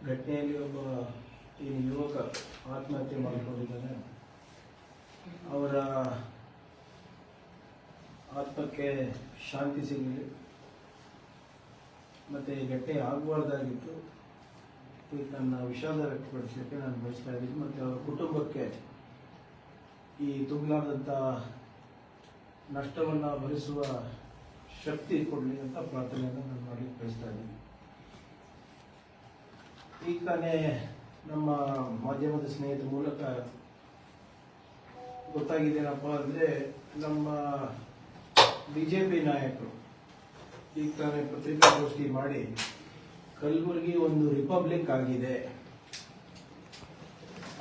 ಘಟನೆಯಲ್ಲಿ ಒಬ್ಬ ಯುವಕ ಆತ್ಮಹತ್ಯೆ ಮಾಡಿಕೊಂಡಿದ್ದಾನೆ. ಅವರ ಆತ್ಮಕ್ಕೆ ಶಾಂತಿ ಸಿಗಲಿ ಮತ್ತು ಈ ಘಟನೆ ಆಗಬಾರ್ದಾಗಿತ್ತು. ಈಗ ನನ್ನ ವಿಷಾದ ವ್ಯಕ್ತಪಡಿಸಲಿಕ್ಕೆ ನಾನು ಬಯಸ್ತಾ ಇದ್ದೀನಿ ಮತ್ತು ಅವರ ಕುಟುಂಬಕ್ಕೆ ಈ ತುಂಬಲಾದಂಥ ನಷ್ಟವನ್ನು ಭರಿಸುವ ಶಕ್ತಿ ಕೊಡಲಿ ಅಂತ ಪ್ರಾರ್ಥನೆಯನ್ನು ನಾನು ಮಾಡಲಿಕ್ಕೆ ಬಯಸ್ತಾ ಇದ್ದೀನಿ. ಈಗ ತಾನೇ ನಮ್ಮ ಮಾಧ್ಯಮದ ಸ್ನೇಹಿತರ ಮೂಲಕ ಗೊತ್ತಾಗಿದ್ದೇನಪ್ಪ ಅಂದರೆ, ನಮ್ಮ ಬಿಜೆಪಿ ನಾಯಕರು ಈಗ ತಾನೇ ಪತ್ರಿಕಾಗೋಷ್ಠಿ ಮಾಡಿ ಕಲಬುರಗಿ ಒಂದು ರಿಪಬ್ಲಿಕ್ ಆಗಿದೆ,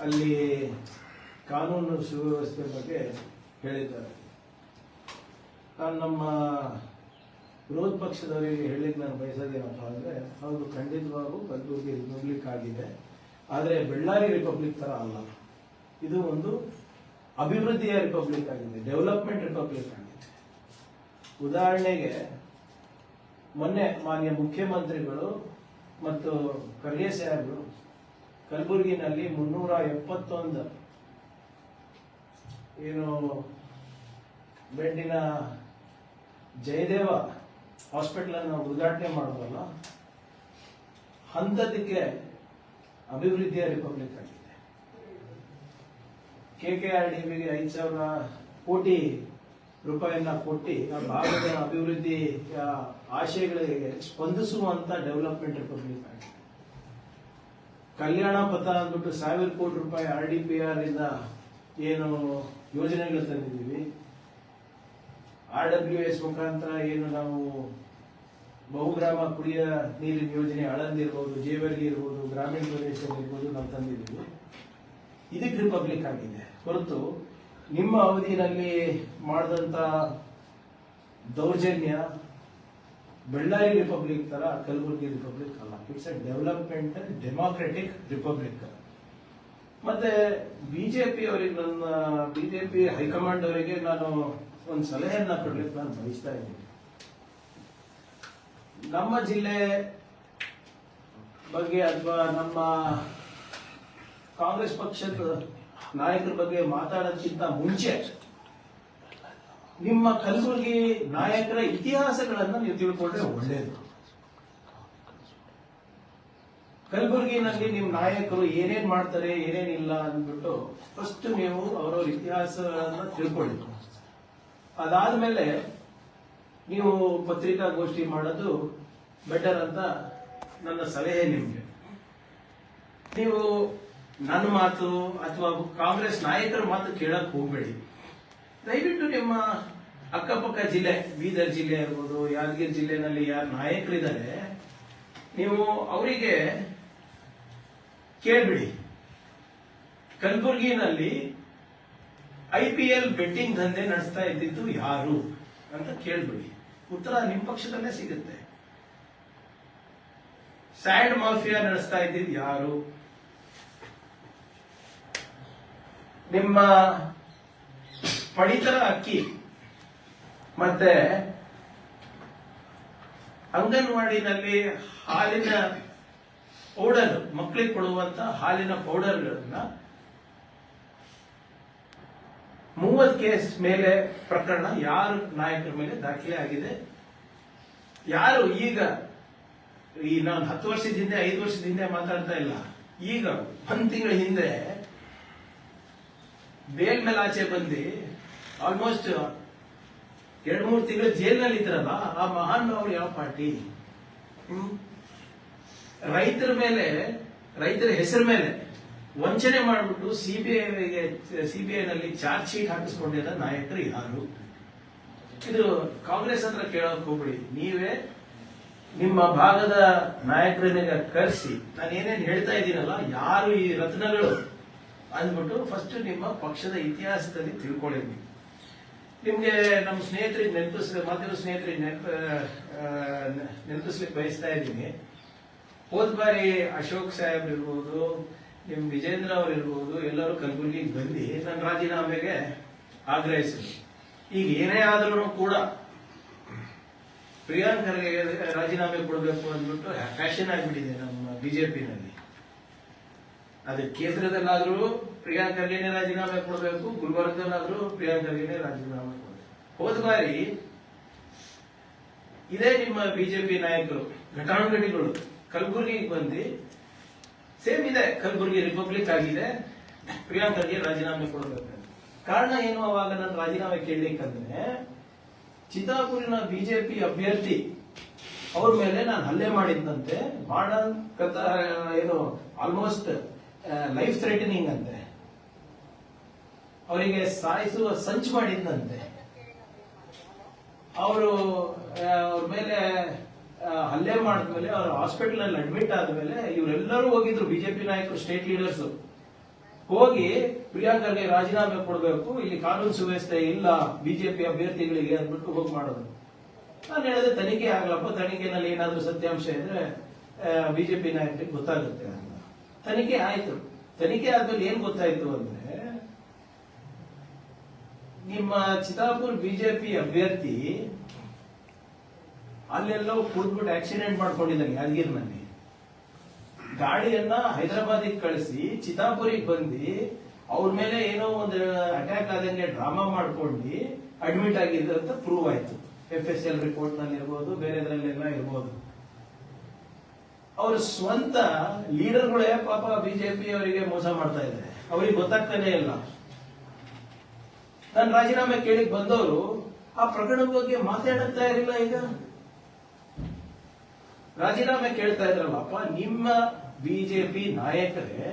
ಅಲ್ಲಿ ಕಾನೂನು ಸುವ್ಯವಸ್ಥೆ ಬಗ್ಗೆ ಹೇಳಿದ್ದಾರೆ. ನಾನು ನಮ್ಮ ವಿರೋಧ ಪಕ್ಷದವರಿಗೆ ಹೇಳಲಿಕ್ಕೆ ನಾನು ಬಯಸೋದೇನಪ್ಪ ಅಂದರೆ, ಹೌದು, ಖಂಡಿತವಾಗೂ ಕಲಬುರಗಿ ರಿಪಬ್ಲಿಕ್ ಆಗಿದೆ, ಆದರೆ ಬಳ್ಳಾರಿ ರಿಪಬ್ಲಿಕ್ ಥರ ಅಲ್ಲ. ಇದು ಒಂದು ಅಭಿವೃದ್ಧಿಯ ರಿಪಬ್ಲಿಕ್ ಆಗಿದೆ, ಡೆವಲಪ್ಮೆಂಟ್ ರಿಪಬ್ಲಿಕ್ ಆಗಿದೆ. ಉದಾಹರಣೆಗೆ ಮೊನ್ನೆ ಮಾನ್ಯ ಮುಖ್ಯಮಂತ್ರಿಗಳು ಮತ್ತು ಖರ್ಗೆ ಸಾಹೇಬರು ಕಲಬುರಗಿನಲ್ಲಿ 371 ಏನು ಬೆಡ್ಡಿನ ಜಯದೇವ ಹಾಸ್ಪಿಟಲ್ ಅನ್ನು ಉದ್ಘಾಟನೆ ಮಾಡೋದಲ್ಲ, ಅಂಥದ್ದಕ್ಕೆ ಅಭಿವೃದ್ಧಿಯ ರಿಪಬ್ಲಿಕ್ ಆಗಿದೆ. KKRDBಗೆ 5,000 ಕೋಟಿ ರೂಪಾಯಿಯನ್ನ ಕೊಟ್ಟು ಆ ಭಾಗದ ಅಭಿವೃದ್ಧಿ ಆಶಯಗಳಿಗೆ ಸ್ಪಂದಿಸುವಂತ ಡೆವಲಪ್ಮೆಂಟ್ ರಿಪಬ್ಲಿಕ್ ಆಗಿದೆ. ಕಲ್ಯಾಣ ಪಥ ಅಂದ್ಬಿಟ್ಟು 1,000 ಕೋಟಿ ರೂಪಾಯಿ RDPR ಇಂದ ಏನು ಯೋಜನೆಗಳು ತಂದಿದ್ದೀವಿ, RWS ಮುಖಾಂತರ ಏನು ನಾವು ಬಹುಗ್ರಾಮ ಕುಡಿಯ ನೀರಿನ ಯೋಜನೆ ಆಳಂದ್ ಇರ್ಬೋದು, ಜೇವರ್ಗಿ ಇರ್ಬೋದು, ಗ್ರಾಮೀಣ ಪ್ರದೇಶ ಇರ್ಬೋದು, ನಾವು ತಂದಿದ್ದೀವಿ. ಇದಕ್ಕೆ ರಿಪಬ್ಲಿಕ್ ಆಗಿದೆ ಹೊರತು ನಿಮ್ಮ ಅವಧಿಯಲ್ಲಿ ಮಾಡಿದಂತ ದೌರ್ಜನ್ಯ ಬಳ್ಳಾರಿ ರಿಪಬ್ಲಿಕ್ ತರ ಕಲಬುರಗಿ ರಿಪಬ್ಲಿಕ್ ಅಲ್ಲ. It's A development democratic republic. ಮತ್ತೆ ಬಿಜೆಪಿ ಅವರಿಗೆ, ನನ್ನ ಬಿಜೆಪಿ ಹೈಕಮಾಂಡ್ ಅವರಿಗೆ ನಾನು ಒಂದು ಸಲಹೆಯನ್ನ ಕೊಡ್ಲಿಕ್ಕೆ ನಾನು ಬಯಸ್ತಾ ಇದ್ದೀನಿ. ನಮ್ಮ ಜಿಲ್ಲೆ ಬಗ್ಗೆ ಅಥವಾ ನಮ್ಮ ಕಾಂಗ್ರೆಸ್ ಪಕ್ಷದ ನಾಯಕರ ಬಗ್ಗೆ ಮಾತಾಡೋದಕ್ಕಿಂತ ಮುಂಚೆ ನಿಮ್ಮ ಕಲಬುರಗಿ ನಾಯಕರ ಇತಿಹಾಸಗಳನ್ನ ನೀವು ತಿಳ್ಕೊಂಡ್ರೆ ಒಳ್ಳೆಯದು. ಕಲಬುರಗಿನಲ್ಲಿ ನಿಮ್ಮ ನಾಯಕರು ಏನೇನ್ ಮಾಡ್ತಾರೆ, ಏನೇನಿಲ್ಲ ಅಂದ್ಬಿಟ್ಟು ಫಸ್ಟ್ ನೀವು ಅವರವರ ಇತಿಹಾಸಗಳನ್ನ ತಿಳ್ಕೊಳ್ಳಿ. ಅದಾದ್ಮೇಲೆ ನೀವು ಪತ್ರಿಕಾಗೋಷ್ಠಿ ಮಾಡೋದು ಬೆಟರ್ ಅಂತ ನನ್ನ ಸಲಹೆ ನಿಮ್ಗೆ. ನೀವು ನನ್ನ ಮಾತು ಅಥವಾ ಕಾಂಗ್ರೆಸ್ ನಾಯಕರ ಮಾತು ಕೇಳಕ್ ಹೋಗ್ಬೇಡಿ. ದಯವಿಟ್ಟು ನಿಮ್ಮ ಅಕ್ಕಪಕ್ಕ ಜಿಲ್ಲೆ, ಬೀದರ್ ಜಿಲ್ಲೆ ಇರ್ಬೋದು, ಯಾದಗಿರಿ ಜಿಲ್ಲೆನಲ್ಲಿ ಯಾರು ನಾಯಕರಿದ್ದಾರೆ ನೀವು ಅವರಿಗೆ ಕೇಳ್ಬಿಡಿ, ಕಲಬುರಗಿನಲ್ಲಿ IPL ಬೆಟ್ಟಿಂಗ್ ದಂಧೆ ನಡೆಸ್ತಾ ಇದ್ದಿದ್ದು ಯಾರು ಅಂತ ಕೇಳ್ಬಿಡಿ. ಉತ್ತರ ನಿಮ್ಮ ಪಕ್ಷದಲ್ಲೇ ಸಿಗುತ್ತೆ. ಸ್ಯಾಂಡ್ ಮಾಫಿಯಾ ನಡೆಸ್ತಾ ಇದ್ದಿದ್ದು ಯಾರು? ನಿಮ್ಮ ಪಡಿತರ ಅಕ್ಕಿ ಮತ್ತೆ ಅಂಗನವಾಡಿನಲ್ಲಿ ಹಾಲಿನ ಪೌಡರ್, ಮಕ್ಕಳಿಗೆ ಕೊಡುವಂತ ಹಾಲಿನ ಪೌಡರ್ಗಳನ್ನ 30 ಕೇಸ್ ಮೇಲೆ ಪ್ರಕರಣ ಯಾರು ನಾಯಕರ ಮೇಲೆ ದಾಖಲೆ ಆಗಿದೆ? ಯಾರು ಈಗ ನಾನು 10 ವರ್ಷದ ಹಿಂದೆ, 5 ವರ್ಷದ ಹಿಂದೆ ಮಾತಾಡ್ತಾ ಇಲ್ಲ, ಈಗ 1 ತಿಂಗಳ ಹಿಂದೆ ಬೇಲ್ ಮೇಲೆ ಆಚೆ ಬಂದು ಆಲ್ಮೋಸ್ಟ್ 2-3 ತಿಂಗಳು ಜೈಲಿನಲ್ಲಿ ಇದ್ರಲ್ಲ, ಆ ಮಹಾನ್ ಅವರು ಯಾವ ಪಾರ್ಟಿ? ರೈತರ ಮೇಲೆ, ರೈತರ ಹೆಸರ ಮೇಲೆ ವಂಚನೆ ಮಾಡಿಬಿಟ್ಟು ಸಿಬಿಐನಲ್ಲಿ ಚಾರ್ಜ್ ಶೀಟ್ ಹಾಕಿಸ್ಕೊಂಡಿದ್ದ ನಾಯಕರು ಯಾರು? ಇದು ಕಾಂಗ್ರೆಸ್ ಹತ್ರ ಕೇಳೋಕೆ ಹೋಗ್ಬಿಡಿ. ನೀವೇ ನಿಮ್ಮ ಭಾಗದ ನಾಯಕರನ್ನ ಕರೆಸಿ ನಾನು ಏನೇನು ಹೇಳ್ತಾ ಇದ್ದೀನಲ್ಲ, ಯಾರು ಈ ರತ್ನಗಳು ಅಂದ್ಬಿಟ್ಟು ಫಸ್ಟ್ ನಿಮ್ಮ ಪಕ್ಷದ ಇತಿಹಾಸದಲ್ಲಿ ತಿಳ್ಕೊಳ್ಳಿ. ನಿಮ್ಗೆ ನಮ್ಮ ಸ್ನೇಹಿತರಿಗೆ ಮಾಧ್ಯಮ ಸ್ನೇಹಿತರಿಗೆ ನೆನಪಿಸ್ಲಿಕ್ಕೆ ಬಯಸ್ತಾ ಇದ್ದೀನಿ. ಹೋದ ಬಾರಿ ಅಶೋಕ್ ಸಾಹೇಬ್ ಇರ್ಬೋದು, ನಿಮ್ ವಿಜೇಂದ್ರ ಅವರು ಇರ್ಬೋದು, ಎಲ್ಲರೂ ಕಲಬುರಗಿಗೆ ಬಂದು ನನ್ನ ರಾಜೀನಾಮೆಗೆ ಆಗ್ರಹಿಸಿದ್ರು. ಈಗ ಏನೇ ಆದ್ರೂ ಕೂಡ ಪ್ರಿಯಾಂಕ್ ಖರ್ಗೆ ರಾಜೀನಾಮೆ ಕೊಡಬೇಕು ಅಂದ್ಬಿಟ್ಟು ಫ್ಯಾಷನ್ ಆಗಿಬಿಟ್ಟಿದೆ ನಮ್ಮ ಬಿಜೆಪಿನಲ್ಲಿ. ಅದು ಕೇಂದ್ರದಲ್ಲಾದ್ರೂ ಪ್ರಿಯಾಂಕ್ ಖರ್ಗೆನೇ ರಾಜೀನಾಮೆ ಕೊಡಬೇಕು, ಗುಲ್ಬರ್ಗದಲ್ಲಾದ್ರೂ ಪ್ರಿಯಾಂಕ್ ಖರ್ಗೆನೇ ರಾಜೀನಾಮೆ ಕೊಡಬೇಕು. ಹೋದ ಬಾರಿ ಇದೇ ನಿಮ್ಮ ಬಿಜೆಪಿ ನಾಯಕರು ಘಟಾನುಘಟಿಗಳು ಕಲಬುರಗಿಗೆ ಬಂದು ಸೇಮ್ ಇದೆ, ಕಲಬುರಗಿ ರಿಪಬ್ಲಿಕ್ ಆಗಿದೆ, ಪ್ರಿಯಾಂಕ್ ಖರ್ಗೆ ರಾಜೀನಾಮೆ ಕೊಡಬೇಕು. ಕಾರಣ ಏನು ಅವಾಗ ನಾನು ರಾಜೀನಾಮೆ ಕೇಳಲಿಕ್ಕಂದ್ರೆ ಚಿತ್ತಾಪುರಿನ ಬಿಜೆಪಿ ಅಭ್ಯರ್ಥಿ ಅವ್ರ ಮೇಲೆ ನಾನು ಹಲ್ಲೆ ಮಾಡಿದ್ದಂತೆ, ಏನು ಆಲ್ಮೋಸ್ಟ್ ಲೈಫ್ ಥ್ರೆಟನಿಂಗ್ ಅಂತೆ, ಅವರಿಗೆ ಸಾಯಿಸುವ ಸಂಚು ಮಾಡಿದ್ದಂತೆ. ಅವರು ಅವ್ರ ಮೇಲೆ ಹಲ್ಲೆ ಮಾಡಿದ್ಮೇಲೆ ಅವರು ಹಾಸ್ಪಿಟಲ್ ಅಲ್ಲಿ ಅಡ್ಮಿಟ್ ಆದ್ಮೇಲೆ ಇವರೆಲ್ಲರೂ ಹೋಗಿದ್ರು, ಬಿಜೆಪಿ ನಾಯಕರು, ಸ್ಟೇಟ್ ಲೀಡರ್ಸ್ ಹೋಗಿ ಪ್ರಿಯಾಂಕ್ ಖರ್ಗೆ ರಾಜೀನಾಮೆ ಕೊಡಬೇಕು, ಇಲ್ಲಿ ಕಾನೂನು ಸುವ್ಯವಸ್ಥೆ ಇಲ್ಲ ಬಿಜೆಪಿ ಅಭ್ಯರ್ಥಿಗಳಿಗೆ ಅಂದ್ಬಿಟ್ಟು ಹೋಗಿ ಮಾಡೋದು. ನಾನು ಹೇಳಿದೆ ತನಿಖೆ ಆಗ್ಲಪ್ಪ, ತನಿಖೆನಲ್ಲಿ ಏನಾದ್ರೂ ಸತ್ಯಾಂಶ ಇದ್ರೆ ಬಿಜೆಪಿ ನಾಯಕರಿಗೆ ಗೊತ್ತಾಗುತ್ತೆ ಅಂತ. ತನಿಖೆ ಆಯ್ತು. ತನಿಖೆ ಆದ್ಮೇಲೆ ಏನ್ ಗೊತ್ತಾಯ್ತು ಅಂದ್ರೆ ನಿಮ್ಮ ಚಿತ್ತಾಪುರ್ ಬಿಜೆಪಿ ಅಭ್ಯರ್ಥಿ ಅಲ್ಲೆಲ್ಲೋ ಕೂತ್ಬಿಟ್ಟು ಆಕ್ಸಿಡೆಂಟ್ ಮಾಡ್ಕೊಂಡಿದ್ದಾನೆ ಯಾದಗಿರಿನಲ್ಲಿ. ಗಾಡಿಯನ್ನ ಹೈದರಾಬಾದಿಗೆ ಕಳಿಸಿ ಚಿತ್ತಾಪುರಿಗೆ ಬಂದು ಅವ್ರ ಮೇಲೆ ಏನೋ ಒಂದು ಅಟ್ಯಾಕ್ ಆದಂಗೆ ಡ್ರಾಮಾ ಮಾಡ್ಕೊಂಡು ಅಡ್ಮಿಟ್ ಆಗಿದ್ರು ಅಂತ ಪ್ರೂವ್ ಆಯ್ತು. FSL ರಿಪೋರ್ಟ್ ನಲ್ಲಿ ಇರ್ಬೋದು, ಬೇರೆದ್ರಲ್ಲೆಲ್ಲ ಇರ್ಬೋದು. ಅವ್ರ ಸ್ವಂತ ಲೀಡರ್ಗಳೇ ಪಾಪ ಬಿಜೆಪಿ ಅವರಿಗೆ ಮೋಸ ಮಾಡ್ತಾ ಇದ್ದಾರೆ, ಅವ್ರಿಗೆ ಗೊತ್ತಾಗ್ತಾನೆ ಇಲ್ಲ. ನಾನು ರಾಜೀನಾಮೆ ಕೇಳಿಕ್ ಬಂದವರು ಆ ಪ್ರಕರಣದ ಬಗ್ಗೆ ಮಾತಾಡ್ತಾ ಇರಲಿಲ್ಲ. ಈಗ ರಾಜೀನಾಮೆ ಕೇಳ್ತಾ ಇದ್ರಲ್ಲಪ್ಪ, ನಿಮ್ಮ ಬಿಜೆಪಿ ನಾಯಕರೇ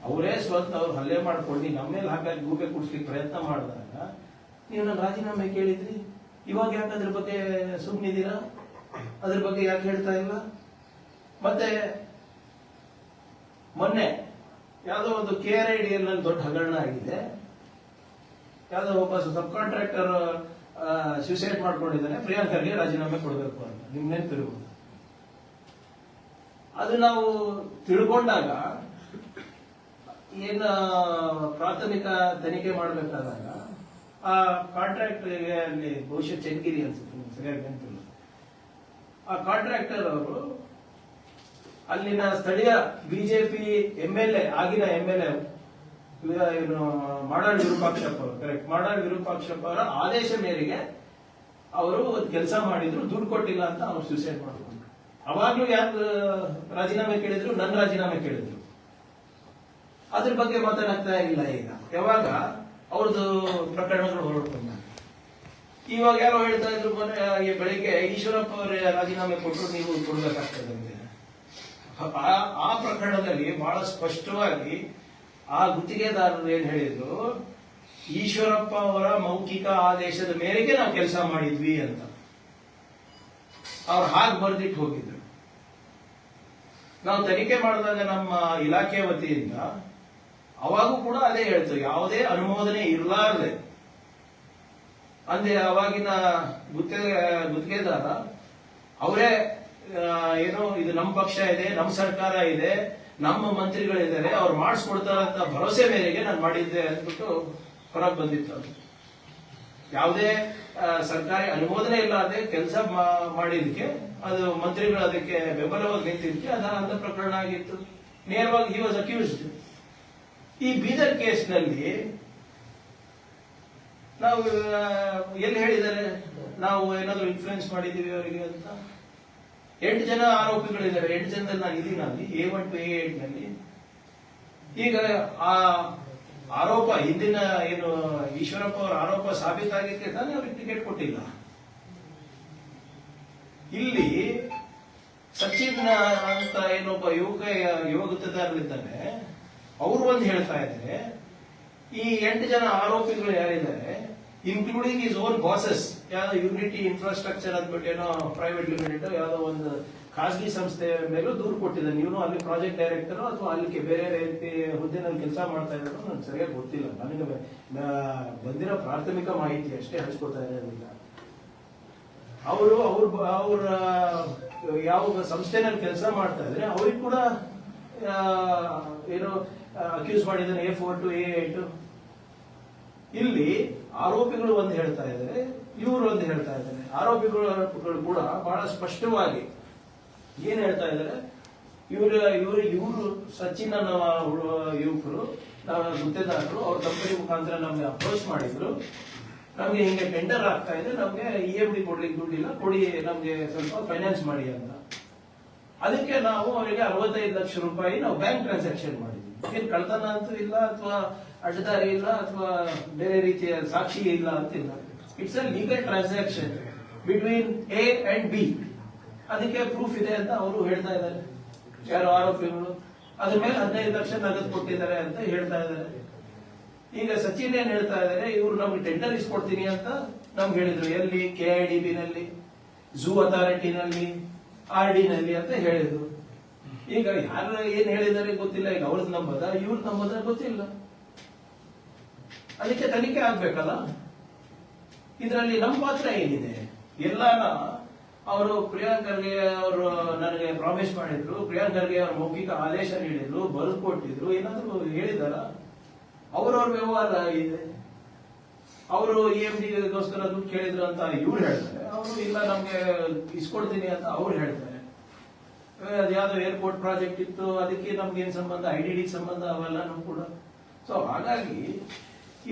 ಅವರೇ ಸ್ವಂತ ಅವ್ರು ಹಲ್ಲೆ ಮಾಡ್ಕೊಂಡು ನಮ್ಮ ಮೇಲೆ ಹಾಕಿ ಗೂಬೆ ಕುಡಿಸ್ಲಿಕ್ಕೆ ಪ್ರಯತ್ನ ಮಾಡಿದಾಗ ನೀವು ನನ್ನ ರಾಜೀನಾಮೆ ಕೇಳಿದ್ರಿ. ಇವಾಗ ಯಾಕೆ ಅದ್ರ ಬಗ್ಗೆ ಸುಮ್ಮನಿದ್ದೀರಾ? ಅದ್ರ ಬಗ್ಗೆ ಯಾಕೆ ಹೇಳ್ತಾ ಇಲ್ಲ? ಮತ್ತೆ ಮೊನ್ನೆ ಯಾವುದೋ ಒಂದು KRIDL ನಲ್ಲಿ ದೊಡ್ಡ ಹಗರಣ ಆಗಿದೆ. ಯಾವುದೋ ಒಬ್ಬ ಸಬ್ ಕಾಂಟ್ರಾಕ್ಟರ್ ಸೂಸೈಡ್ ಮಾಡ್ಕೊಂಡಿದ್ದಾನೆ, ಪ್ರಿಯಾಂಕ್ ಖರ್ಗೆ ರಾಜೀನಾಮೆ ಕೊಡಬೇಕು ಅಂತ ನಿಮ್ ನೆನಪಿರ್ಬೋದು. ಅದು ನಾವು ತಿಳ್ಕೊಂಡಾಗ ಏನ ಪ್ರಾಥಮಿಕ ತನಿಖೆ ಮಾಡಬೇಕಾದಾಗ ಆ ಕಾಂಟ್ರಾಕ್ಟರ್ಗೆ ಅಲ್ಲಿ ಬಹುಶಃ ಚನ್ನಗಿರಿ ಅನ್ಸುತ್ತೆ, ಸರಿಯಾಗಿ ನೆನಪಿಲ್ಲ. ಆ ಕಾಂಟ್ರಾಕ್ಟರ್ ಅವರು ಅಲ್ಲಿನ ಸ್ಥಳೀಯ ಬಿಜೆಪಿ MLA, ಆಗಿನ MLA ಏನು ಮಾಡಾಳ್ ವಿರೂಪಾಕ್ಷಪ್ಪ ಅವರು, ಕರೆಕ್ಟ್, ಮಾಡಾಳ್ ವಿರೂಪಾಕ್ಷಪ್ಪ ಅವರ ಆದೇಶ ಮೇರೆಗೆ ಅವರು ಒಂದು ಕೆಲಸ ಮಾಡಿದ್ರು, ದುಡ್ಡು ಕೊಟ್ಟಿಲ್ಲ ಅಂತ ಅವ್ರು ಸೂಸೈಡ್ ಮಾಡಿದ್ರು. ಅವಾಗ್ಲೂ ಯಾರು ರಾಜೀನಾಮೆ ಕೇಳಿದ್ರು? ನನ್ನ ರಾಜೀನಾಮೆ ಕೇಳಿದ್ರು. ಅದ್ರ ಬಗ್ಗೆ ಮಾತಾಡ್ತಾ ಇಲ್ಲ. ಈಗ ಯಾವಾಗ ಅವ್ರದ್ದು ಪ್ರಕರಣಗಳು ಹೊರಡ್ಕೊಂಡ, ಇವಾಗ ಯಾರೋ ಹೇಳ್ತಾ ಇದ್ರು ಬೆಳಿಗ್ಗೆ ಈಶ್ವರಪ್ಪ ಅವರೇ ರಾಜೀನಾಮೆ ಕೊಟ್ಟರು, ನೀವು ಕೊಡ್ಬೇಕಾಗ್ತದೆ ಅಂತ. ಆ ಪ್ರಕರಣದಲ್ಲಿ ಬಹಳ ಸ್ಪಷ್ಟವಾಗಿ ಆ ಗುತ್ತಿಗೆದಾರರು ಏನ್ ಹೇಳಿದ್ರು, ಈಶ್ವರಪ್ಪ ಅವರ ಮೌಖಿಕ ಆದೇಶದ ಮೇರೆಗೆ ನಾವು ಕೆಲಸ ಮಾಡಿದ್ವಿ ಅಂತ ಅವ್ರು ಹಾಗೆ ಬರ್ದಿಟ್ಟು ಹೋಗಿದ್ರು. ನಾವು ತನಿಖೆ ಮಾಡಿದಾಗ ನಮ್ಮ ಇಲಾಖೆ ವತಿಯಿಂದ ಅವಾಗೂ ಕೂಡ ಅದೇ ಹೇಳ್ತು, ಯಾವುದೇ ಅನುಮೋದನೆ ಇರಲಾರದೆ ಅಂದೆ ಅವಾಗಿನ ಗುತ್ತಿಗೆದಾರ ಅವರೇ ಏನೋ ಇದು ನಮ್ಮ ಪಕ್ಷ ಇದೆ, ನಮ್ಮ ಸರ್ಕಾರ ಇದೆ, ನಮ್ಮ ಮಂತ್ರಿಗಳಿದ್ದಾರೆ, ಅವ್ರು ಮಾಡಿಸ್ಕೊಡ್ತಾರಂತ ಭರವಸೆ ಮೇರೆಗೆ ನಾನು ಮಾಡಿದ್ದೆ ಅಂದ್ಬಿಟ್ಟು ಹೊರಗೆ ಬಂದಿತ್ತು. ಯಾವುದೇ ಸರ್ಕಾರಿ ಅನುಮೋದನೆ ಇಲ್ಲದೆ ಕೆಲಸ ಮಾಡಿದಕ್ಕೆ ಅದು ಮಂತ್ರಿಗಳು ಅದಕ್ಕೆ ಬೆಂಬಲವಾಗಿ ನಿಂತಿದ್ದಕ್ಕೆ ಅಂತ ಪ್ರಕರಣ ಆಗಿತ್ತು. ನೇರವಾಗಿ ಹಿ ವಾಸ್ ಅಕ್ಯೂಸ್ಡ್. ಈ ಬೀದರ್ ಕೇಸ್ನಲ್ಲಿ ನಾವು ಎಲ್ಲಿ ಹೇಳಿದ್ದಾರೆ ನಾವು ಏನಾದ್ರು ಇನ್ಫ್ಲೂಯೆನ್ಸ್ ಮಾಡಿದೀವಿ ಅವರಿಗೆ ಅಂತ? 8 ಜನ ಆರೋಪಿಗಳಿದ್ದಾರೆ. 8 ಜನದಲ್ಲಿ ನಾನು ಇದೀನಿ ಅಲ್ಲಿ A1 to A8 ನಲ್ಲಿ. ಈಗ ಆ ಆರೋಪ ಹಿಂದಿನ ಏನು ಈಶ್ವರಪ್ಪ ಅವರ ಆರೋಪ ಸಾಬೀತಾಗಿಕ್ಕೆ ತಾನೇ ಅವ್ರಿಗೆ ಟಿಕೆಟ್ ಕೊಟ್ಟಿಲ್ಲ. ಇಲ್ಲಿ ಸಚಿನ್ ಅಂತ ಏನೊಬ್ಬ ಯುವ ಗುತ್ತಿಗೆದಾರರಿದ್ದಾರೆ, ಅವರು ಒಂದು ಹೇಳ್ತಾ ಇದ್ದಾರೆ, ಈ 8 ಜನ ಆರೋಪಿಗಳು ಯಾರಿದ್ದಾರೆ, ಇನ್ಕ್ಲೂಡಿಂಗ್ ಇಸ್ ಓನ್ ಬಾಸಸ್, ಯಾವ್ದೋ ಯೂನಿಟಿ ಇನ್ಫ್ರಾಸ್ಟ್ರಕ್ಚರ್ ಅಂದ್ಬಿಟ್ಟು ಏನೋ ಪ್ರೈವೇಟ್ ಲಿಮಿಟೆಡ್ ಯಾವುದೋ ಒಂದು ಖಾಸಗಿ ಸಂಸ್ಥೆ ಮೇಲೂ ದೂರು ಕೊಟ್ಟಿದ್ದಾನೆ. ಇವನು ಅಲ್ಲಿ ಪ್ರಾಜೆಕ್ಟ್ ಡೈರೆಕ್ಟರ್ ಅಥವಾ ಅಲ್ಲಿ ಬೇರೆ ರೀತಿ ಹುದ್ದೆನಲ್ಲಿ ಕೆಲಸ ಮಾಡ್ತಾ ಇದ್ರು, ನನಗೆ ಸರಿಯಾಗಿ ಗೊತ್ತಿಲ್ಲ. ನನಗೆ ಬಂದಿರೋ ಪ್ರಾಥಮಿಕ ಮಾಹಿತಿ ಅಷ್ಟೇ ಹಂಚ್ಕೊತಾ ಇರೋದಿಲ್ಲ. ಅವ್ರ ಯಾವ ಸಂಸ್ಥೆನಲ್ಲಿ ಕೆಲಸ ಮಾಡ್ತಾ ಇದ್ರೆ ಅವ್ರಿಗೆ ಕೂಡ ಏನೋ ಅಕ್ಯೂಸ್ ಮಾಡಿದ್ದಾನೆ A4 to A8. ಇಲ್ಲಿ ಆರೋಪಿಗಳು ಒಂದು ಹೇಳ್ತಾ ಇದ್ದಾರೆ, ಇವರು ಒಂದು ಹೇಳ್ತಾ ಇದ್ದಾರೆ. ಆರೋಪಿಗಳು ಕೂಡ ಬಹಳ ಸ್ಪಷ್ಟವಾಗಿ ಏನ್ ಹೇಳ್ತಾ ಇದ್ದಾರೆ, ಇವರು ಸಚಿನ್ ಅನ್ನೋ ಯುವಕರು ಗುತ್ತೇದಾರರು ಅವ್ರ ಕಂಪನಿ ಮುಖಾಂತರ ನಮ್ಗೆ ಅಪ್ರೋಚ್ ಮಾಡಿದ್ರು. ನಮ್ಗೆ ಹಿಂಗೆ ಟೆಂಡರ್ ಆಗ್ತಾ ಇದೆ, ನಮ್ಗೆ EMD ಕೊಡ್ಲಿಕ್ಕೆ ದುಡ್ಡಿಲ್ಲ, ಕೊಡಿ ನಮ್ಗೆ ಸ್ವಲ್ಪ ಫೈನಾನ್ಸ್ ಮಾಡಿ ಅಂತ. ಅದಕ್ಕೆ ನಾವು ಅವರಿಗೆ 65 ಲಕ್ಷ ರೂಪಾಯಿ ನಾವು ಬ್ಯಾಂಕ್ ಟ್ರಾನ್ಸಾಕ್ಷನ್ ಮಾಡಿದ್ವಿ. ಏನ್ ಕಳ್ತನ ಅಂತೂ ಇಲ್ಲ, ಅಥವಾ ಅಡ್ಡದಾರಿ ಇಲ್ಲ, ಅಥವಾ ಬೇರೆ ರೀತಿಯ ಸಾಕ್ಷಿ ಇಲ್ಲ ಅಂತಿಲ್ಲ. It's a legal transaction between A and B. ಅದಕ್ಕೆ ಪ್ರೂಫ್ ಇದೆ ಅಂತ ಅವರು ಹೇಳ್ತಾ ಇದ್ದಾರೆ, ಯಾರು ಆರೋಪಿಗಳು. ಅದ್ರ ಮೇಲೆ 15 ಲಕ್ಷ ನಗದು ಕೊಟ್ಟಿದ್ದಾರೆ ಅಂತ ಹೇಳ್ತಾ ಇದ್ದಾರೆ. ಈಗ ಸಚಿನ್ ಏನ್ ಹೇಳ್ತಾ ಇದ್ದಾರೆ, ಇವರು ನಮ್ಗೆ ಟೆಂಡರ್ ಇಸ್ಕೊಡ್ತೀನಿ ಅಂತ ನಮ್ಗೆ ಹೇಳಿದ್ರು. ಎಲ್ಲಿ? KIDB ನಲ್ಲಿ, ಝೂ ಅಥಾರಿಟಿನಲ್ಲಿ, RD ನಲ್ಲಿ ಅಂತ ಹೇಳಿದ್ರು. ಈಗ ಯಾರು ಏನ್ ಹೇಳಿದ್ದಾರೆ ಗೊತ್ತಿಲ್ಲ. ಈಗ ಅವ್ರದ್ದು ನಂಬದ, ಇವ್ರದ್ದು ನಂಬದ ಗೊತ್ತಿಲ್ಲ. ಅದಕ್ಕೆ ತನಿಖೆ ಆಗ್ಬೇಕಲ್ಲ. ಇದರಲ್ಲಿ ನಮ್ಮ ಪಾತ್ರ ಏನಿದೆ? ಎಲ್ಲಾನ ಅವರು ಪ್ರಿಯಾಂಕ್ ಖರ್ಗೆ ಅವರು ನನಗೆ ಪ್ರಾಮಿಸ್ ಮಾಡಿದ್ರು, ಪ್ರಿಯಾಂಕ್ ಖರ್ಗೆ ಅವ್ರ ಮೌಖಿಕ ಆದೇಶ ನೀಡಿದ್ರು, ಬರೆದು ಕೊಟ್ಟಿದ್ರು, ಏನಾದ್ರು ಹೇಳಿದಾರ? ಅವರವ್ರ ವ್ಯವಹಾರ ಇದೆ. ಅವರು EMDಗೋಸ್ಕರ ದುಡ್ಡು ಕೇಳಿದ್ರು ಅಂತ ಇವ್ರು ಹೇಳ್ತಾರೆ, ಅವರು ಇಲ್ಲ ನಮ್ಗೆ ಇಸ್ಕೊಡ್ತೀನಿ ಅಂತ ಅವ್ರು ಹೇಳ್ತಾರೆ. ಅದ್ಯಾವ್ದೋ ಏರ್ಪೋರ್ಟ್ ಪ್ರಾಜೆಕ್ಟ್ ಇತ್ತು, ಅದಕ್ಕೆ ನಮ್ಗೆ ಏನ್ ಸಂಬಂಧ? IDD ಸಂಬಂಧ ಅವೆಲ್ಲನೂ ಕೂಡ. ಸೊ ಹಾಗಾಗಿ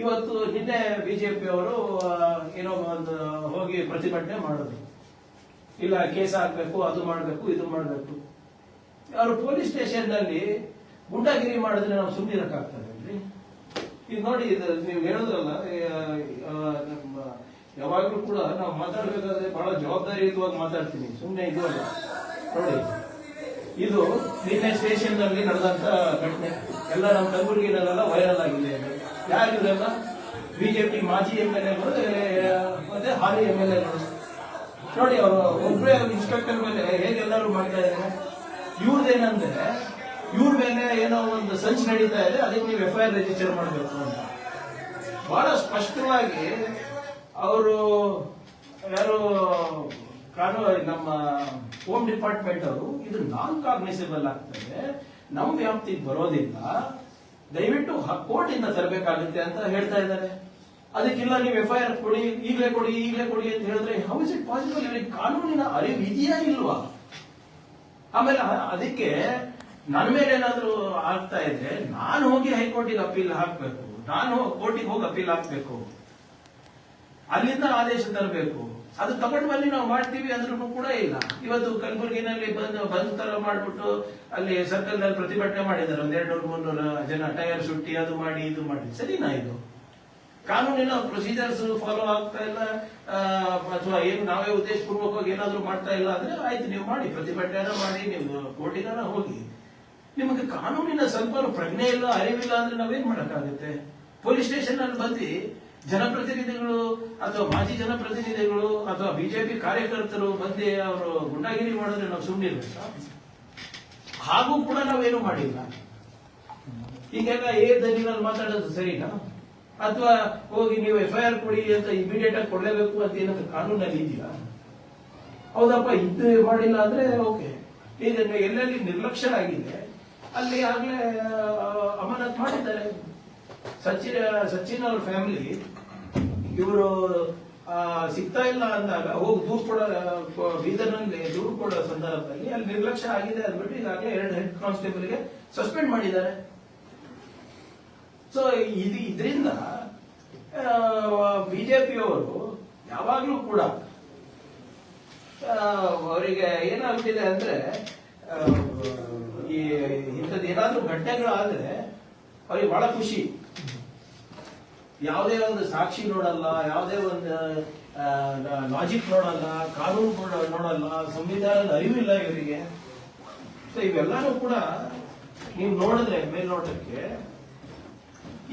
ಇವತ್ತು ನಿನ್ನೆ ಬಿಜೆಪಿ ಅವರು ಏನೋ ಒಂದು ಹೋಗಿ ಪ್ರತಿಭಟನೆ ಮಾಡಿದ್ರು. ಇಲ್ಲ ಕೇಸ್ ಹಾಕ್ಬೇಕು, ಅದು ಮಾಡ್ಬೇಕು, ಇದು ಮಾಡ್ಬೇಕು. ಅವರು ಪೊಲೀಸ್ ಸ್ಟೇಷನ್ ನಲ್ಲಿ ಗುಂಡಾಗಿರಿ ಮಾಡಿದ್ರೆ ನಾವು ಸುಮ್ಮನಿರಕ್ಕಾಗ್ತದೆ? ಈಗ ನೋಡಿ, ನೀವು ಹೇಳಿದ್ರಲ್ಲ, ಯಾವಾಗ್ಲೂ ಕೂಡ ನಾವು ಮಾತಾಡ್ಬೇಕಾದ್ರೆ ಬಹಳ ಜವಾಬ್ದಾರಿಯುತವಾಗಿ ಮಾತಾಡ್ತೀನಿ, ಸುಮ್ಮನೆ ಇದು ಅಲ್ಲ. ನೋಡಿ, ಇದು ನಿನ್ನೆ ಸ್ಟೇಷನ್ ನಲ್ಲಿ ನಡೆದಂತ ಘಟನೆ ಎಲ್ಲ ನಮ್ಮ ಕಲಬುರಗಿನಲ್ಲೆಲ್ಲ ವೈರಲ್ ಆಗಿದೆ. ಯಾರಿದ್ರಲ್ಲ? ಬಿಜೆಪಿ ಮಾಜಿ MLAಗಳು ಮತ್ತೆ ಹಾಲಿ MLAಗಳು. ನೋಡಿ, ಅವರು ಒಬ್ಬರೇ ಇನ್ಸ್ಪೆಕ್ಟರ್ ಮೇಲೆ ಹೇಗೆಲ್ಲರೂ ಮಾಡ್ತಾ ಇದ್ದಾರೆ. ಇವ್ರದ್ದೇನಂದ್ರೆ, ಇವ್ರ ಮೇಲೆ ಏನೋ ಒಂದು ಸಂಚು ನಡೀತಾ ಇದೆ, ಅದಕ್ಕೆ ನೀವು FIR ರಿಜಿಸ್ಟರ್ ಮಾಡಬೇಕು ಅಂತ ಬಹಳ ಸ್ಪಷ್ಟವಾಗಿ ಅವರು ಯಾರು ಕಾನೂನು ನಮ್ಮ ಹೋಮ್ ಡಿಪಾರ್ಟ್ಮೆಂಟ್ ಅವರು ಇದು ನಾನ್ ಕಾಗ್ನಿಸಬಲ್ ಆಗ್ತದೆ, ನಮ್ಮ ವ್ಯಾಪ್ತಿಗೆ ಬರೋದಿಲ್ಲ, ದಯವಿಟ್ಟು ಕೋರ್ಟ್ ಇಂದ ತರಬೇಕಾಗುತ್ತೆ ಅಂತ ಹೇಳ್ತಾ ಇದ್ದಾರೆ. ಅದಕ್ಕಿಲ್ಲ ನೀವು FIR ಕೊಡಿ, ಈಗಲೇ ಕೊಡಿ, ಈಗಲೇ ಕೊಡಿ ಅಂತ ಹೇಳಿದ್ರೆ ಹೌ ಇಸ್ ಇಟ್ ಪಾಸಿಬಲ್? ಇವರಿಗೆ ಕಾನೂನಿನ ಅರಿವು ಇದೆಯಾ ಇಲ್ವಾ? ಆಮೇಲೆ ಅದಕ್ಕೆ ನನ್ನ ಮೇಲೆ ಏನಾದ್ರು ಆಗ್ತಾ ಇದ್ರೆ ನಾನು ಹೋಗಿ ಹೈಕೋರ್ಟಿಗೆ ಅಪೀಲ್ ಹಾಕ್ಬೇಕು, ನಾನು ಕೋರ್ಟಿಗೆ ಹೋಗಿ ಅಪೀಲ್ ಹಾಕ್ಬೇಕು, ಅಲ್ಲಿಂದ ಆದೇಶ ತರಬೇಕು. ಅದು ತಗೊಂಡು ಬನ್ನಿ ನಾವು ಮಾಡ್ತೀವಿ ಅಂದ್ರೂ ಕೂಡ ಇಲ್ಲ. ಇವತ್ತು ಕಲಬುರಗಿನಲ್ಲಿ ಬಂದ್ ತರ ಮಾಡ್ಬಿಟ್ಟು ಅಲ್ಲಿ ಸರ್ಕಲ್ ನಲ್ಲಿ ಪ್ರತಿಭಟನೆ ಮಾಡಿದ್ದಾರೆ. 200-300 ಜನ ಟೈರ್ ಸುಟ್ಟಿ, ಅದು ಮಾಡಿ ಇದು ಮಾಡಿ. ಸರಿನಾ? ಇದು ಕಾನೂನಿನ ಪ್ರೊಸೀಜರ್ಸ್ ಫಾಲೋ ಆಗ್ತಾ ಇಲ್ಲ, ಅಥವಾ ಏನು ನಾವೇ ಉದ್ದೇಶಪೂರ್ವಕವಾಗಿ ಏನಾದ್ರು ಮಾಡ್ತಾ ಇಲ್ಲ ಅಂದ್ರೆ ಆಯ್ತು, ನೀವು ಮಾಡಿ, ಪ್ರತಿಭಟನೆ ಮಾಡಿ, ನೀವು ಕೋರ್ಟಿಗಾರ ಹೋಗಿ. ನಿಮಗೆ ಕಾನೂನಿನ ಸ್ವಲ್ಪ ಪ್ರಜ್ಞೆ ಇಲ್ಲ, ಅರಿವಿಲ್ಲ ಅಂದ್ರೆ ನಾವೇನ್ ಮಾಡಕ್ಕಾಗುತ್ತೆ? ಪೊಲೀಸ್ ಸ್ಟೇಷನ್ ಅಲ್ಲಿ ಬಂದು ಜನಪ್ರತಿನಿಧಿಗಳು ಅಥವಾ ಮಾಜಿ ಜನಪ್ರತಿನಿಧಿಗಳು ಅಥವಾ ಬಿಜೆಪಿ ಕಾರ್ಯಕರ್ತರು ಬಂದು ಅವರು ಗುಂಡಾಗಿರಿ ಮಾಡಿದ್ರೆ ನಾವು ಸುಮ್ಮನಿರ್ಬೇಕಾ? ಹಾಗೂ ಕೂಡ ನಾವೇನು ಮಾಡಿಲ್ಲ. ಈಗೆಲ್ಲ ದನಿನಲ್ಲಿ ಮಾತಾಡೋದು ಸರಿನಾ? ಅಥವಾ ಹೋಗಿ ನೀವು FIR ಕೊಡಿ ಅಂತ ಇಮಿಡಿಯೇಟ್ ಆಗಿ ಕೊಡಲೇಬೇಕು ಅಂತ ಏನಾದ್ರು ಕಾನೂನಲ್ಲಿ ಇದೆಯಾ? ಹೌದಪ್ಪ, ಇದು ಮಾಡಿಲ್ಲ ಅಂದ್ರೆ ಓಕೆ. ಈಗ ಎಲ್ಲೆಲ್ಲಿ ನಿರ್ಲಕ್ಷ್ಯರಾಗಿದೆ ಅಲ್ಲಿ ಆಗ್ಲೇ ಅಮಾನತ್ ಮಾಡಿದ್ದಾರೆ. ಸಚಿನ್ ಅವ್ರ ಫ್ಯಾಮಿಲಿ ಇವರು ಸಿಗ್ತಾ ಇಲ್ಲ ಅಂದಾಗ ಹೋಗಿ ದೂರು ಕೊಡೋ, ಬೀದರ್ನಲ್ಲಿ ದೂರು ಕೊಡೋ ಸಂದರ್ಭದಲ್ಲಿ ಅಲ್ಲಿ ನಿರ್ಲಕ್ಷ್ಯ ಆಗಿದೆ ಅಂದ್ಬಿಟ್ಟು ಈಗಾಗಲೇ 2 ಹೆಡ್ ಕಾನ್ಸ್ಟೇಬಲ್ಗೆ ಸಸ್ಪೆಂಡ್ ಮಾಡಿದ್ದಾರೆ. ಸೊ ಇದರಿಂದ ಬಿಜೆಪಿಯವರು ಯಾವಾಗ್ಲೂ ಕೂಡ ಅವರಿಗೆ ಏನಾಗ್ತಿದೆ ಅಂದ್ರೆ, ಈ ಇಂಥದ್ದು ಏನಾದ್ರೂ ಘಟನೆಗಳಾದ್ರೆ ಅವ್ರಿಗೆ ಬಹಳ ಖುಷಿ. ಯಾವುದೇ ಒಂದು ಸಾಕ್ಷಿ ನೋಡಲ್ಲ, ಯಾವುದೇ ಒಂದು ಲಾಜಿಕ್ ನೋಡಲ್ಲ, ಕಾನೂನು ನೋಡಲ್ಲ, ಸಂವಿಧಾನದ ಅರಿವಿಲ್ಲ ಇವರಿಗೆ. ಸೊ ಇವೆಲ್ಲಾನು ಕೂಡ ನೀವು ನೋಡಿದ್ರೆ ಮೇಲ್ನೋಟಕ್ಕೆ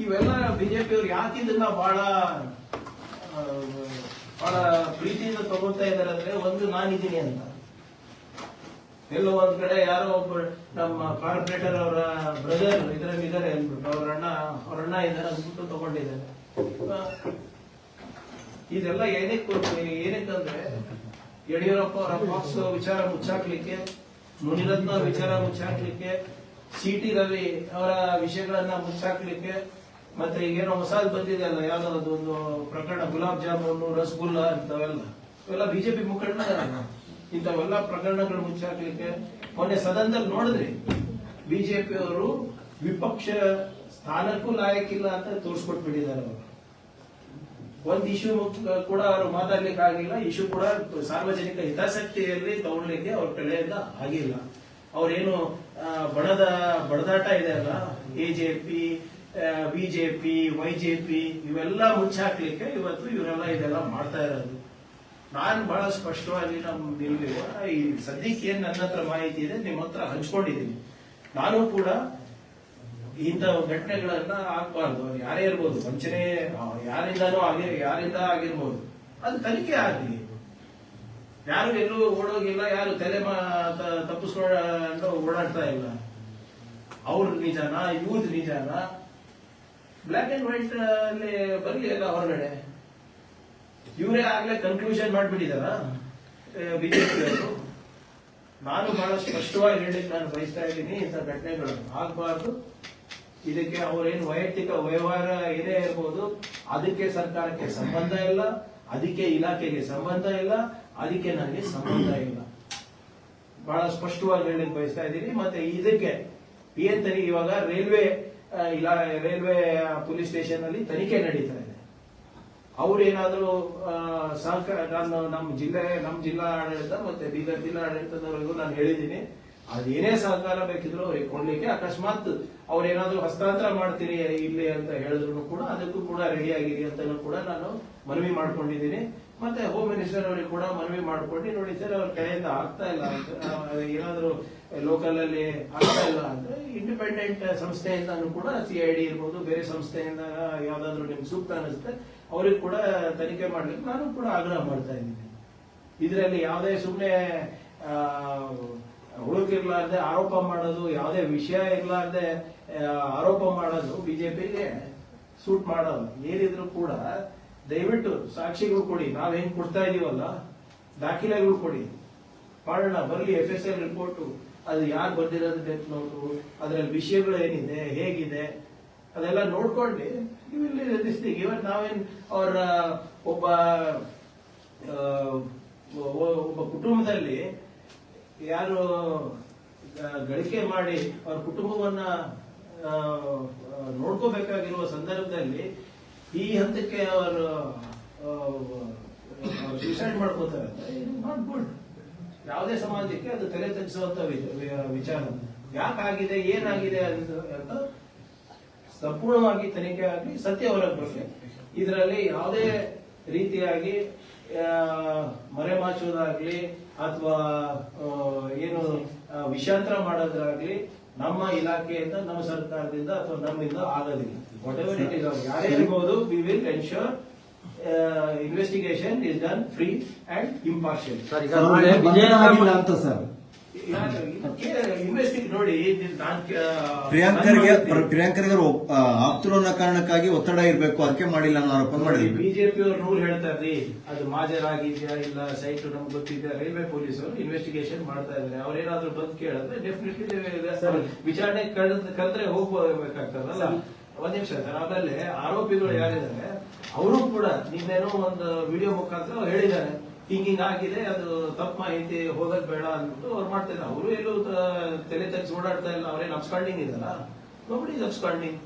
ಇವೆಲ್ಲ ಬಿಜೆಪಿಯವ್ರು ಯಾಕೆ ಇದನ್ನ ಬಹಳ ಪ್ರೀತಿಯಿಂದ ತಗೊಳ್ತಾ ಇದ್ದಾರೆ ಅಂದ್ರೆ, ಒಂದು ನಾನಿದ್ದೀನಿ ಅಂತ. ಎಲ್ಲೋ ಒಂದ್ ಕಡೆ ಯಾರೋ ಒಬ್ಬರು ನಮ್ಮ ಕಾರ್ಪೊರೇಟರ್ ಅವರ ಬ್ರದರ್ ಇದರಲ್ಲಿ ಇದಾರೆ ಅಂದ್ಬಿಟ್ಟು ಅವ್ರ ಅಣ್ಣ ಇದ್ದಾರೆ ಅಂದ್ಬಿಟ್ಟು ತಗೊಂಡಿದ್ದಾರೆ. ಇದೆಲ್ಲ ಏನಕ್ಕಂದ್ರೆ ಯಡಿಯೂರಪ್ಪ ಅವರ ಬಾಕ್ಸ್ ವಿಚಾರ ಮುಚ್ಚಾಕ್ಲಿಕ್ಕೆ, ಮುನಿರತ್ನ ವಿಚಾರ ಮುಚ್ಚಾಕ್ಲಿಕ್ಕೆ, CT ರವಿ ಅವರ ವಿಷಯಗಳನ್ನ ಮುಚ್ಚಾಕ್ಲಿಕ್ಕೆ, ಮತ್ತೆ ಈಗೇನೋ ಹೊಸದು ಬಂದಿದೆ ಅಲ್ಲ, ಯಾವ್ದೋ ಅದೊಂದು ಪ್ರಕರಣ, ಗುಲಾಬ್ ಜಾಮೂನು, ರಸಗುಲ್ಲ ಅಂತವೆಲ್ಲ, ಇವೆಲ್ಲ ಬಿಜೆಪಿ ಮುಖಂಡ ಇಂಥವೆಲ್ಲ ಪ್ರಕರಣಗಳು ಮುಚ್ಚಾಕ್ಲಿಕ್ಕೆ ಮೊನ್ನೆ ಸದನದಲ್ಲಿ ನೋಡಿದ್ರಿ, ಬಿಜೆಪಿ ಅವರು ವಿಪಕ್ಷ ಸ್ಥಾನಕ್ಕೂ ಲಾಯಕ್ಕಿಲ್ಲ ಅಂತ ತೋರಿಸ್ಕೊಟ್ಬಿಟ್ಟಿದ್ದಾರೆ ಅವರು. ಒಂದು ಇಶ್ಯೂ ಕೂಡ ಅವರು ಮಾತಾಡ್ಲಿಕ್ಕೆ ಆಗಿಲ್ಲ, ಇಶ್ಯೂ ಕೂಡ ಸಾರ್ವಜನಿಕ ಹಿತಾಸಕ್ತಿಯಲ್ಲಿ ತಗೊಳ್ಳಿಕ್ಕೆ ಅವ್ರ ಕಡೆಯಿಂದ ಆಗಿಲ್ಲ. ಅವ್ರೇನು ಬಡದಾಟ ಇದೆ ಅಲ್ಲ, ಎಜೆಪಿ, ಬಿಜೆಪಿ, ವೈಜೆಪಿ ಇವೆಲ್ಲ ಮುಚ್ಚಾಕ್ಲಿಕ್ಕೆ ಇವತ್ತು ಇವರೆಲ್ಲ ಇದೆಲ್ಲ ಮಾಡ್ತಾ ಇರೋದು. ನಾನು ಬಹಳ ಸ್ಪಷ್ಟವಾಗಿ ಈ ಸದ್ಯಕ್ಕೆ ಏನ್ ನನ್ನ ಹತ್ರ ಮಾಹಿತಿ ಇದೆ ನಿಮ್ಮ ಹತ್ರ ಹಂಚ್ಕೊಂಡಿದ್ದೀನಿ. ನಾನು ಕೂಡ ಇಂಥ ಘಟನೆಗಳನ್ನ ಆಗ್ಬಾರ್ದು, ಯಾರೇ ಇರ್ಬೋದು, ವಂಚನೆ ಯಾರಿಂದ ಆಗಿರ್ಬೋದು, ಅದು ತನಿಖೆ ಆಗಲಿ. ಯಾರು ಎಲ್ಲೂ ಓಡೋಗಿಲ್ಲ, ಯಾರು ತಲೆ ತಪ್ಪಿಸ್ಕೊಂಡು ಓಡಾಡ್ತಾ ಇಲ್ಲ. ಅವ್ರ ನಿಜಾನ, ಯೂತ್ ನಿಜಾನ, ಬ್ಲಾಕ್ ಅಂಡ್ ವೈಟ್ ಅಲ್ಲಿ ಬರಲಿ ಎಲ್ಲ ಹೊರಗಡೆ. ಇವರೇ ಆಗ್ಲೇ ಕನ್ಕ್ಲೂಷನ್ ಮಾಡ್ಬಿಟ್ಟಿದಾರ ಬಿಜೆಪಿ ಅವರು. ನಾನು ಬಹಳ ಸ್ಪಷ್ಟವಾಗಿ ಹೇಳಿಕ್ಕೆ ನಾನು ಬಯಸ್ತಾ ಇದ್ದೀನಿ, ಇಂಥ ಘಟನೆಗಳು ಆಗಬಾರ್ದು. ಇದಕ್ಕೆ ಅವರೇನು ವೈಯಕ್ತಿಕ ವ್ಯವಹಾರ ಏನೇ ಇರ್ಬೋದು, ಅದಕ್ಕೆ ಸರ್ಕಾರಕ್ಕೆ ಸಂಬಂಧ ಇಲ್ಲ, ಅದಕ್ಕೆ ಇಲಾಖೆಗೆ ಸಂಬಂಧ ಇಲ್ಲ, ಅದಕ್ಕೆ ನನಗೆ ಸಂಬಂಧ ಇಲ್ಲ. ಬಹಳ ಸ್ಪಷ್ಟವಾಗಿ ಹೇಳಿಕ್ ಬಯಸ್ತಾ ಇದ್ದೀನಿ. ಮತ್ತೆ ಇದಕ್ಕೆ ಏನ್ ತನಿಖೆ, ಇವಾಗ ರೈಲ್ವೆ ಪೊಲೀಸ್ ಸ್ಟೇಷನ್ ಅಲ್ಲಿ ತನಿಖೆ ನಡೀತಾ ಇದೆ. ಅವ್ರೇನಾದ್ರೂ ಸಹಕಾರ, ನಾನು ನಮ್ಮ ಜಿಲ್ಲಾ ಆಡಳಿತ ಮತ್ತೆ ಬೀದರ್ ಜಿಲ್ಲಾ ಆಡಳಿತದವರೆಗೂ ನಾನು ಹೇಳಿದ್ದೀನಿ, ಅದೇನೇ ಸಹಕಾರ ಬೇಕಿದ್ರು ಅವ್ರಿಗೆ ಕೊಡ್ಲಿಕ್ಕೆ. ಅಕಸ್ಮಾತ್ ಅವ್ರೇನಾದ್ರೂ ಹಸ್ತಾಂತರ ಮಾಡ್ತೀರಿ ಇಲ್ಲಿ ಅಂತ ಹೇಳಿದ್ರು ಕೂಡ ಅದಕ್ಕೂ ಕೂಡ ರೆಡಿ ಆಗಿರಿ ಅಂತ ಕೂಡ ನಾನು ಮನವಿ ಮಾಡ್ಕೊಂಡಿದ್ದೀನಿ. ಮತ್ತೆ ಹೋಮ್ ಮಿನಿಸ್ಟರ್ ಅವರಿಗೆ ಕೂಡ ಮನವಿ ಮಾಡ್ಕೊಂಡು, ನೋಡಿ ಸರ್ ಅವ್ರ ಕಡೆಯಿಂದ ಆಗ್ತಾ ಇಲ್ಲ ಅಂತ, ಏನಾದ್ರು ಲೋಕಲ್ ಅಲ್ಲಿ ಆಗ್ತಾ ಇಲ್ಲ ಅಂದ್ರೆ ಇಂಡಿಪೆಂಡೆಂಟ್ ಸಂಸ್ಥೆಯಿಂದ ಕೂಡ CID ಇರ್ಬೋದು, ಬೇರೆ ಸಂಸ್ಥೆಯಿಂದ ಯಾವ್ದಾದ್ರು ನಿಮ್ಗೆ ಸೂಕ್ತ ಅನಿಸುತ್ತೆ ಅವ್ರಿಗೆ ಕೂಡ ತನಿಖೆ ಮಾಡ್ಲಿಕ್ಕೆ ನಾನು ಕೂಡ ಆಗ್ರಹ ಮಾಡ್ತಾ ಇದ್ದೀನಿ. ಇದರಲ್ಲಿ ಯಾವುದೇ ಸುಮ್ಮನೆ ಹುಡುಕಿರ್ಲಾರ್ದೆ ಆರೋಪ ಮಾಡೋದು, ಯಾವುದೇ ವಿಷಯ ಇರ್ಲಾರ್ದೆ ಆರೋಪ ಮಾಡೋದು ಬಿಜೆಪಿಗೆ ಸೂಟ್ ಮಾಡೋದು. ಏನಿದ್ರು ಕೂಡ ದಯವಿಟ್ಟು ಸಾಕ್ಷಿಗಳು ಕೊಡಿ, ನಾವೇನ್ ಕೊಡ್ತಾ ಇದೀವಲ್ಲ ದಾಖಲೆಗಳು ಕೊಡಿ, ಮಾಡೋಣ. ಬರ್ಲಿ FSL ರಿಪೋರ್ಟ್, ಅದು ಯಾರು ಬಂದಿರೋದು ಡೆತ್ ನೋಟು, ಅದರಲ್ಲಿ ವಿಷಯಗಳು ಏನಿದೆ, ಹೇಗಿದೆ, ಅದೆಲ್ಲ ನೋಡ್ಕೊಂಡು ಇವತ್ತು ನಾವೇನ್ ಅವರ ಒಬ್ಬ ಕುಟುಂಬದಲ್ಲಿ ಯಾರು ಗಳಿಕೆ ಮಾಡಿ ಅವ್ರ ಕುಟುಂಬವನ್ನ ನೋಡ್ಕೋಬೇಕಾಗಿರುವ ಸಂದರ್ಭದಲ್ಲಿ ಈ ಹಂತಕ್ಕೆ ಅವರು ಸೂಸೈಡ್ ಮಾಡ್ಕೋತಾರೆ ಅಂತ, ನಾಟ್ ಗುಡ್. ಯಾವುದೇ ಸಮಾಜಕ್ಕೆ ಅದು ತಲೆ ತಗ್ಗಿಸುವಂತ ವಿಚಾರ. ಯಾಕಾಗಿದೆ, ಏನಾಗಿದೆ ಅಂತ ಸಂಪೂರ್ಣವಾಗಿ ತನಿಖೆ ಆಗಿ ಸತ್ಯ ಹೊರಗೆ ಬರಲಿ. ಇದರಲ್ಲಿ ಯಾವುದೇ ರೀತಿಯಾಗಿ ಮರೆಮಾಚುವುದಾಗ್ಲಿ ಅಥವಾ ಏನು ವಿಷಾಂತರ ಮಾಡೋದಾಗ್ಲಿ ನಮ್ಮ ಇಲಾಖೆಯಿಂದ, ನಮ್ಮ ಸರ್ಕಾರದಿಂದ ಅಥವಾ ನಮ್ಮಿಂದ ಆಗೋದಿಲ್ಲ. ವಾಟ್ ಎವರ್ ಇಟ್ ಇಸ್, ಯಾರೇ ಇರ್ಬೋದು, we will ensure investigation is done free and impartial. ಅಂತ ಸರ್ ನೋಡಿ, ಪ್ರಿಯಾಂಕರ್ಗೆ ಆಪ್ತರು ಅನ್ನೋ ಕಾರಣಕ್ಕಾಗಿ ಒತ್ತಡ ಇರಬೇಕು, ಅದಕ್ಕೆ ಮಾಡಿಲ್ಲ ಅನ್ನೋ ಆರೋಪ ಮಾಡಿದ್ವಿ. ಬಿಜೆಪಿ ಅವರು ರೂಲ್ ಹೇಳ್ತಾರ್ರಿ, ಅದು ಮಾಜರಾಗಿದ್ಯಾ ಇಲ್ಲ ಸೈಟ್ ನಮ್ಗೆ ಗೊತ್ತಿದ್ಯಾ, ರೈಲ್ವೆ ಪೊಲೀಸ್ ಅವರು ಇನ್ವೆಸ್ಟಿಗೇಷನ್ ಮಾಡ್ತಾ ಇದ್ದಾರೆ. ಅವ್ರೇನಾದ್ರೂ ಬಂದು ಕೇಳಿದ್ರೆ ಡೆಫಿನೆಟ್ಲಿ ವಿಚಾರಣೆ ಕರೆದ್ರೆ ಹೋಗ್ಬೇಕಾಗ್ತದಲ್ಲ. ಒಂದ್ ನಿಮಿಷ ಸರ್, ಆಮೇಲೆ ಆರೋಪಿಗಳು ಯಾರಿದ್ದಾರೆ ಅವರು ಕೂಡ ನಿನ್ನೇನೋ ಒಂದು ವಿಡಿಯೋ ಮುಖಾಂತರ ಅವ್ರು ಹೇಳಿದ್ದಾರೆ, ಹಿಂಗಿಂಗ್ ಆಗಿದೆ, ಅದು ತಪ್ಪು ಮಾಹಿತಿ ಹೋಗೋದ್ ಬೇಡ ಅಂದ್ಬಿಟ್ಟು ಅವ್ರು ಮಾಡ್ತಾ ಇದ್ದಾರೆ. ಅವರು ಎಲ್ಲೂ ತಲೆ ತಗ್ಸಿ ಓಡಾಡ್ತಾ ಇಲ್ಲ, ಅವ್ರೇನು ಅಬ್ಸ್ಕಾಂಡಿಂಗ್ ಇದಲ್ಲ, ನೋಬಡಿ ಇಸ್ ಅಬ್ಸ್ಕಾಂಡಿಂಗ್.